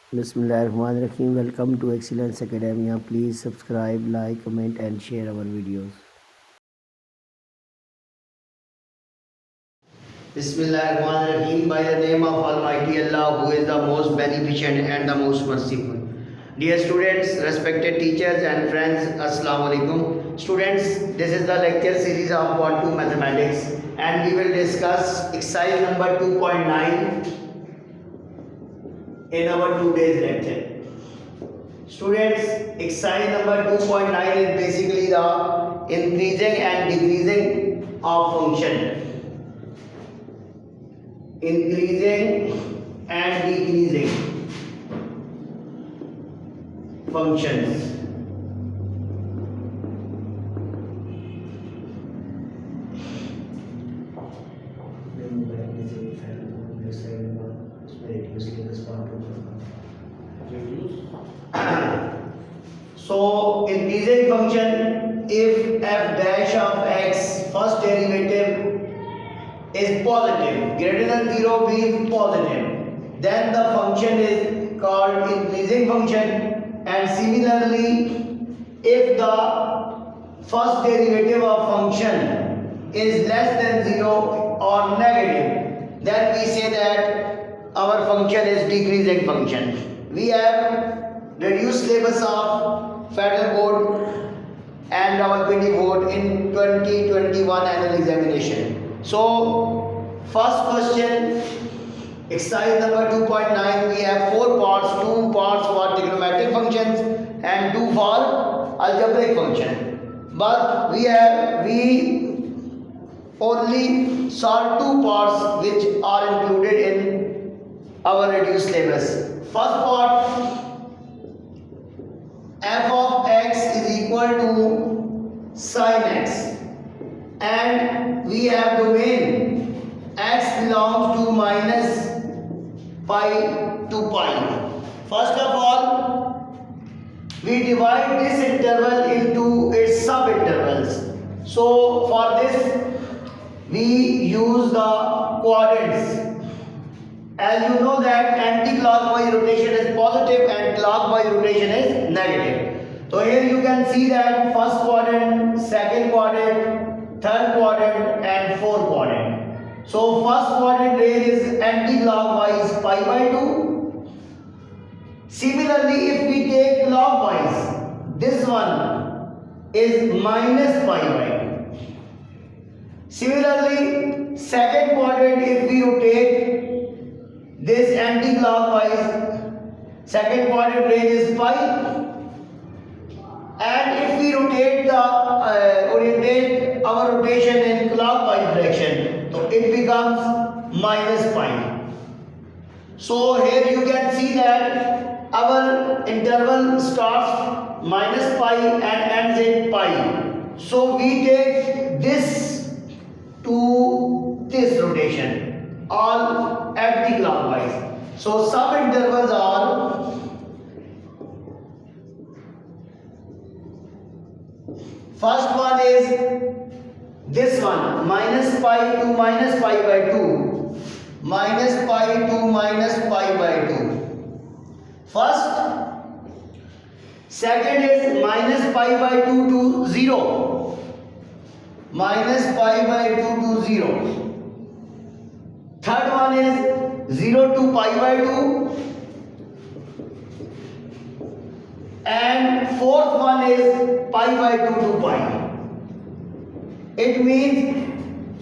Bismillahirrahmanirrahim. Welcome to Excellence Academia. Please subscribe, like, comment, and share our videos. Bismillahirrahmanirrahim. By the name of Almighty Allah, who is the most beneficent and the most merciful. Dear students, respected teachers and friends, Assalamu alaikum. Students, this is the lecture series of Part 2 Mathematics, and we will discuss exercise number 2.9 in our today's lecture. Students, exercise number 2.9 is basically the increasing and decreasing of function. Increasing and decreasing functions. So increasing function, if f dash of x first derivative is positive, greater than 0 means positive, then the function is called increasing function. And similarly, if the first derivative of function is less than 0 or negative, then we say that our function is decreasing function. We have reduced syllabus of Federal Board and our PT board in 2021 annual examination. So, first question, exercise number 2.9, we have 4 parts, 2 parts for trigonometric functions and 2 for algebraic function. But we only solve 2 parts which are included in our reduced syllabus. First part, f of x is equal to sin x, and we have domain x belongs to minus pi to pi. First of all, we divide this interval into its subintervals. So for this we use the quadrants. As you know that anti-clockwise rotation is positive and clockwise rotation is negative. So here you can see that first quadrant, second quadrant, third quadrant and fourth quadrant. So first quadrant ray is anti-clockwise pi by 2. Similarly, if we take clockwise, this one is minus pi by 2. Similarly, second quadrant, if we rotate this anti-clockwise, second quadrant range is pi, and if we rotate orientate our rotation in clockwise direction, so it becomes minus pi. So here you can see that our interval starts minus pi and ends in pi. So we take this to this rotation, all anti-clockwise. So some intervals are first one is this one, minus pi to minus pi by 2, minus pi to minus pi by 2. First. Second is minus pi by 2 to 0, minus pi by 2 to 0. Third one is 0 to pi by 2, and fourth one is pi by 2 to pi. It means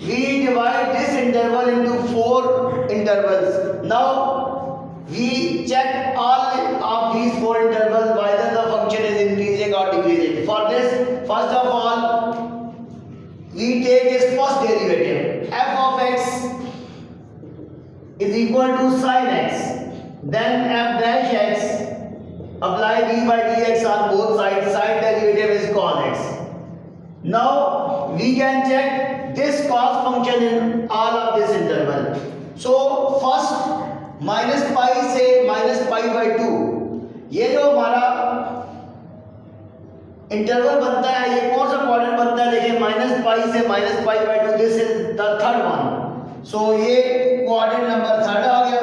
we divide this interval into 4 intervals. Now we check all of these 4 intervals whether the function is increasing or decreasing. For this, first of all, we take its first derivative, f of x is equal to sin x, then f dash x, apply d by dx on both sides, side derivative is cos x. Now we can check this cos function in all of this interval. So first minus pi से minus pi by 2, ये जो हमारा interval बनता है, ये कौन सा quadrant बनता है, देखिए माइनस पाई से minus pi by 2, this is the third one. So ये क्वाड्रेंट नंबर थर्ड आ गया.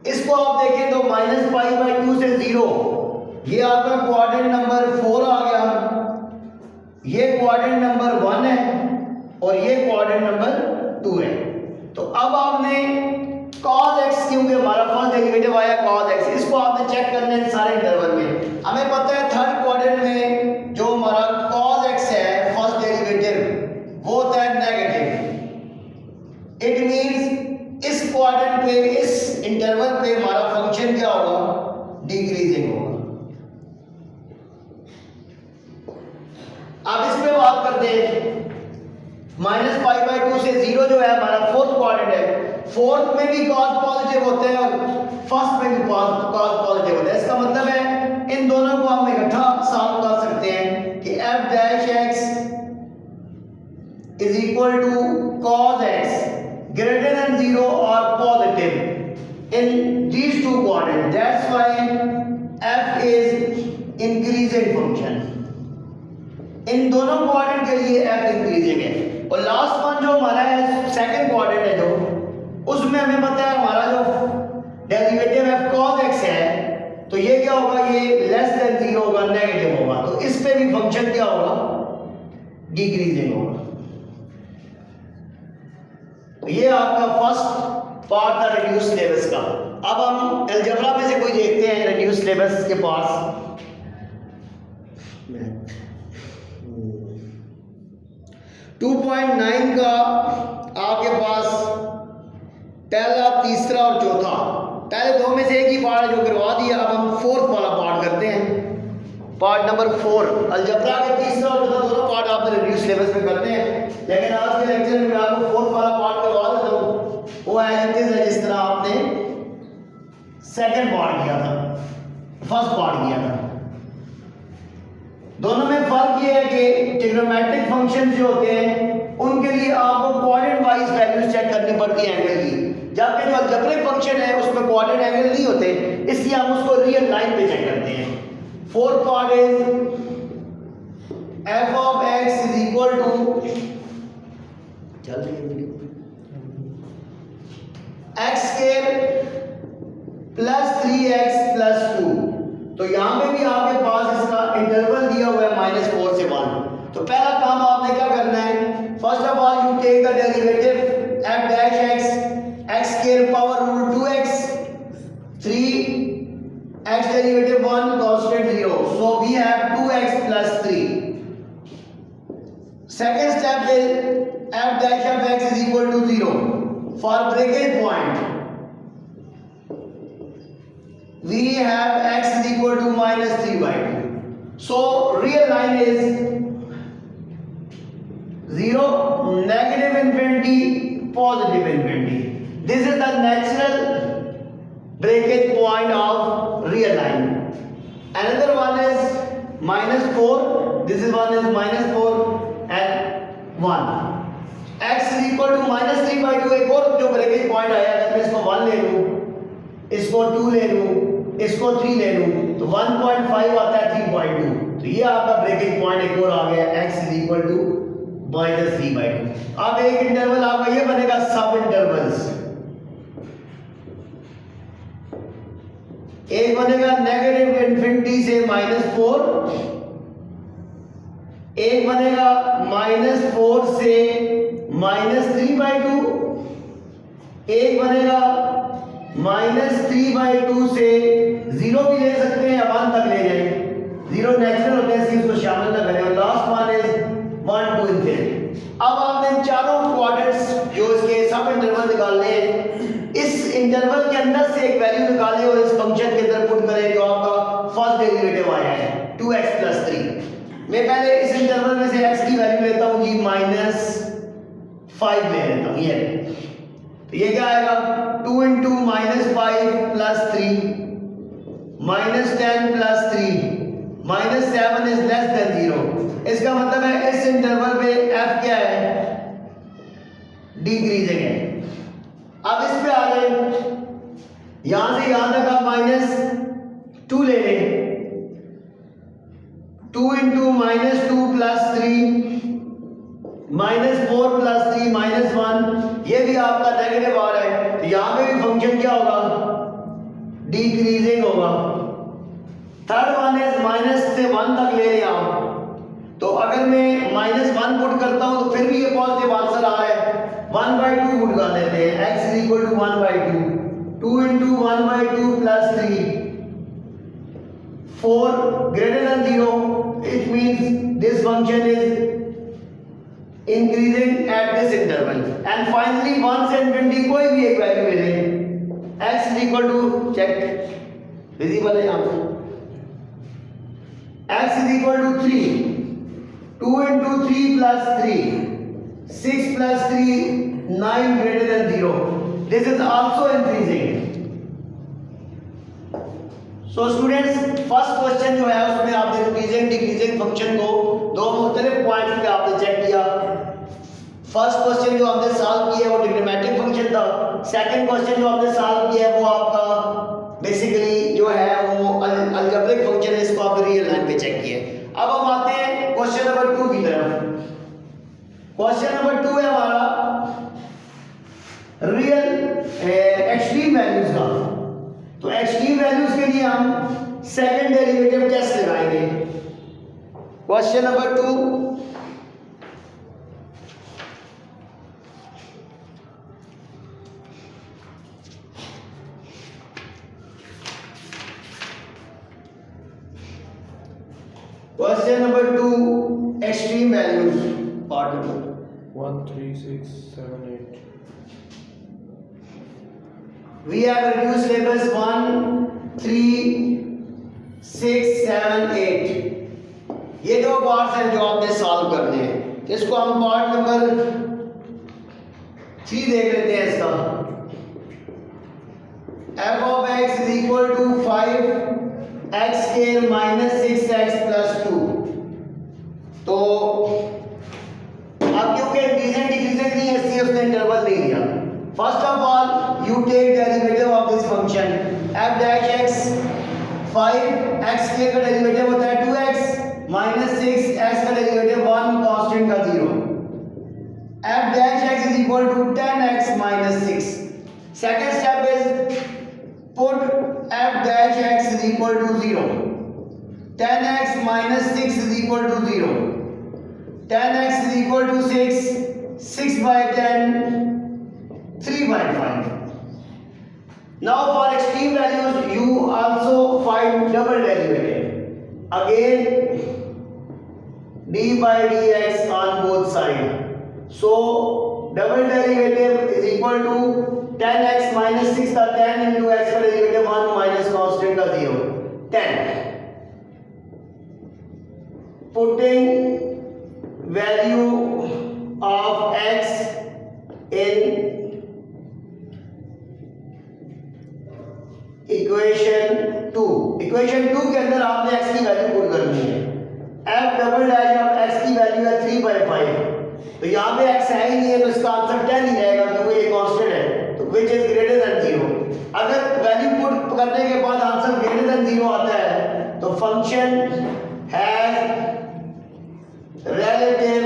इसको आप देखें तो -π/2 से 0, ये आपका क्वाड्रेंट नंबर 4 आ गया, ये क्वाड्रेंट नंबर 1 है और ये क्वाड्रेंट नंबर 2 है। तो अब आपने cos x, क्योंकि हमारा फर्स्ट डेरिवेटिव आया cos x, इसको आपने चेक करना है सारे इंटरवल में। हमें पता है थर्ड क्वाड्रेंट में जो हमारा cos x है फर्स्ट डेरिवेटिव वो होता है नेगेटिव। इट मींस इस क्वाड्रेंट पे, इस इंटरवल पे हमारा फंक्शन क्या होगा, डिक्रीजिंग होगा। अब इस पे बात करते हैं, -π/2 से 0 जो है हमारा फोर्थ क्वाड्रेंट है, फोर्थ में भी cos पॉजिटिव होते हैं और फर्स्ट में भी cos पॉजिटिव होते हैं। इसका मतलब है इन दोनों को हम इकट्ठा सॉल्व कर सकते हैं कि f' is equal to cos x greater than 0 or positive in these two quadrants. That's why f is increasing function. इन दोनों क्वाड्रेंट के लिए f इंक्रीजिंग है। और लास्ट वन जो हमारा है सेकंड क्वाड्रेंट है, जो उसमें हमें पता है हमारा जो डेरिवेटिव f cos x है, तो ये क्या होगा, ये लेस देन 0 होगा, नेगेटिव होगा। तो इस पे भी फंक्शन क्या होगा, डिक्रीजिंग होगा। तो ये आपका फर्स्ट पार्ट था रिड्यूस सिलेबस का। अब हम अलजेब्रा में से कोई देखते हैं रिड्यूस सिलेबस के पास। 2.9 का आपके पास पहला, तीसरा और चौथा, पहले दो में से एक ही पार्ट है जो करवा दिया। अब हम फोर्थ वाला पार्ट करते हैं, पार्ट नंबर 4। अलजेब्रा के तीसरा और चौथा दोनों पार्ट आपने रिड्यूस सिलेबस में करते हैं, लेकिन आज के लेक्चर में मैं आपको फोर्थ वाला पार्ट करवा देता हूँ। वो है जिस तरह आपने सेकंड पार्ट किया था, फर्स्ट पार्ट किया था। दोनों में फर्क ये है कि ट्रिग्नोमेट्रिक फंक्शन जो होते हैं उनके लिए आपको क्वाड्रेंट वाइज वैल्यूज चेक करनी पड़ती है एंगल की, जबकि जो अलजेब्रिक फंक्शन है उसमें क्वाड्रेंट एंगल नहीं होते, इसलिए हम उसको रियल लाइन पे चेक करते हैं। Fourth part is f of x is equal to, चल रही है video, x square plus 3x plus 2। तो यहां पे भी आपके पास इसका इंटरवल दिया हुआ है -4 से 1। तो पहला काम आपने क्या करना है, first of all you take the derivative f' x square power root 2x, 3x derivative 1 constant 0, so we have 2x plus 3. Second step is f' of x is equal to 0. For breakage point we have x is equal to -3/2. So real line is 0, negative infinity, positive infinity. This is the natural breakage point of real line. Another one is -4. This is one is -4 and 1. x is equal to -3/2. एक और जो breakage point आया, अगर मैं इसको 1 ले लूं, इसको 2 ले लूं, इसको 3 ले लूं, तो 1.5 आता है 3.2। तो ये आपका ब्रेकेज पॉइंट एक और आ गया, x is equal to -3/2। अब एक इंटरवल आपका ये बनेगा सब इंटरवल्स। एक बनेगा नेगेटिव इन्फिनिटी से -4, एक बनेगा -4 से -3/2, एक बनेगा -3/2 से 0 भी ले सकते हैं या 1 तक ले जाएं, 0 नेचुरल होते हैं इसलिए उसको शामिल ना करें। और last one is 1 to infinity। अब आपने चारों क्वाड्रेंट्स जो इसके सब इंटरवल निकालने हैं, इस इंटरवल के अंदर से एक वैल्यू निकालें और इस फंक्शन के अंदर पुट करें जो आपका फर्स्ट डेरिवेटिव आया है 2x plus 3। मैं पहले इस इंटरवल में से x की वैल्यू लेता हूं जी -5 ले लेता हूं, ये तो ये क्या आएगा 2 into -5 plus 3 -10 plus 3 -7 is less than 0। इसका मतलब है इस इंटरवल पे f क्या है, डिक्रीजिंग है। अब इस पे आ गए, यहां से यहां तक आप -2 ले लें, 2 into -2 plus 3 -4 plus 3 -1, ये भी आपका नेगेटिव आ रहा है, तो यहां पे भी फंक्शन क्या होगा, डिक्रीजिंग होगा। थर्ड वन इज माइनस से 1 तक ले लिया, तो अगर मैं -1 पुट करता हूं तो फिर भी ये पॉजिटिव आंसर आ रहा है। 1/2 पुट कर देते हैं, x is equal to 1/2, 2 into 1/2 plus 3, 4 greater than 0, it means this function is increasing at this interval। and finally 1 से infinity कोई भी एक वैल्यू ले लें, x is equal to, check visible है यहाँ पे, x is equal to 3, 2 into 3 plus 3, 6 plus 3, 9 greater than 0, this is also increasing। So students first question जो है उसमें आपने इंक्रीजिंग डिक्रीजिंग फंक्शन को दो मुख्तलिफ पॉइंट्स पे आपने चेक किया। फर्स्ट क्वेश्चन जो आपने सॉल्व किया है वो ट्रिग्नोमेट्रिक फंक्शन था, सेकंड क्वेश्चन जो आपने सॉल्व किया है वो आपका बेसिकली जो है वो अलजेब्रिक फंक्शन है, इसको आपने रियल लाइन पे चेक किया है। अब हम आते हैं क्वेश्चन नंबर 2 की तरफ। क्वेश्चन नंबर 2 है हमारा रियल एक्सट्रीम वैल्यूज का। तो एक्सट्रीम वैल्यूज के लिए हम सेकंड डेरिवेटिव टेस्ट लगाएंगे। Question number 2, question number 2 extreme values part number 1 3 6 7 8। We have reduced labels 1 3 6 7 8। ये दो पार्ट्स हैं जो आपने सॉल्व करने हैं। इसको हम पार्ट नंबर 3 देख लेते हैं। इसका f of x is equal to 5x square minus 6x plus 2। तो अब क्योंकि इंक्रीजिंग डिक्रीजिंग नहीं है इसलिए उसने इंटरवल नहीं दिया। First of all you take derivative of this function f dash x, 5x के का डेरिवेटिव होता है 2x minus 6x का डेरिवेटिव 1 कांस्टेंट का 0। f dash x is equal to 10x minus 6। second step is put f dash x is equal to 0, 10x minus 6 is equal to 0, 10x is equal to 6, 6 by 10, 3 by 5। Now for extreme values you also find double derivative, again d by dx on both sides। So double derivative is equal to 10x minus 6 का 10 into x का derivative 1 minus constant का 0, 10। Putting value of x in equation 2, equation 2 के अंदर आपने x की value put करनी है। f double dash of x की वैल्यू है 3/5, तो यहाँ पे x है ही नहीं है तो इसका आंसर 10 ही रहेगा क्योंकि ये कांस्टेंट है, तो विच इज ग्रेटर देन 0। अगर वैल्यू पुट करने के बाद आंसर ग्रेटर देन 0 आता है तो function has relative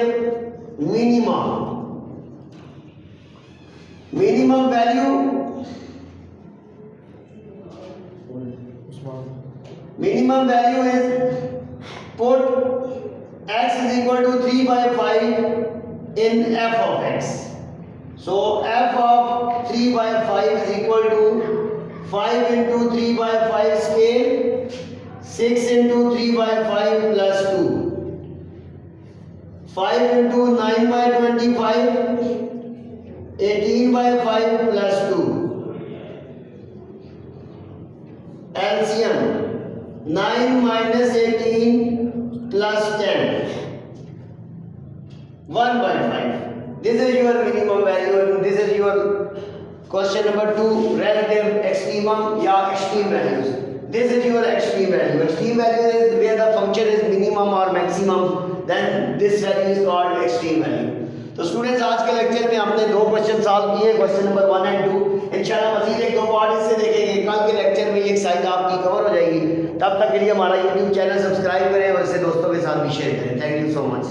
minimum. Minimum value minimum value is put x is equal to 3/5 in f of x। So f of 3/5 is equal to 5 into 3/5 square, 6 into 3/5 plus 2, 5 into 9/25, 18/5 plus 2, LCM 9 minus 18 plus 10, 1/5। This is your minimum value and this is your question number 2, relative extremum या extreme values। This is your extreme value। Extreme value is where the function is minimum or maximum, then this value is called extreme value। तो students आज के lecture में हमने दो question solve किए, question number 1 and 2। इंशाल्लाह मजीद एक दो पार्ट इससे देखेंगे। कल के लेक्चर में एक साइड आपकी कवर हो जाएगी। तब तक के लिए हमारा यूट्यूब चैनल सब्सक्राइब करें और इसे दोस्तों के साथ भी शेयर करें। Thank you so much.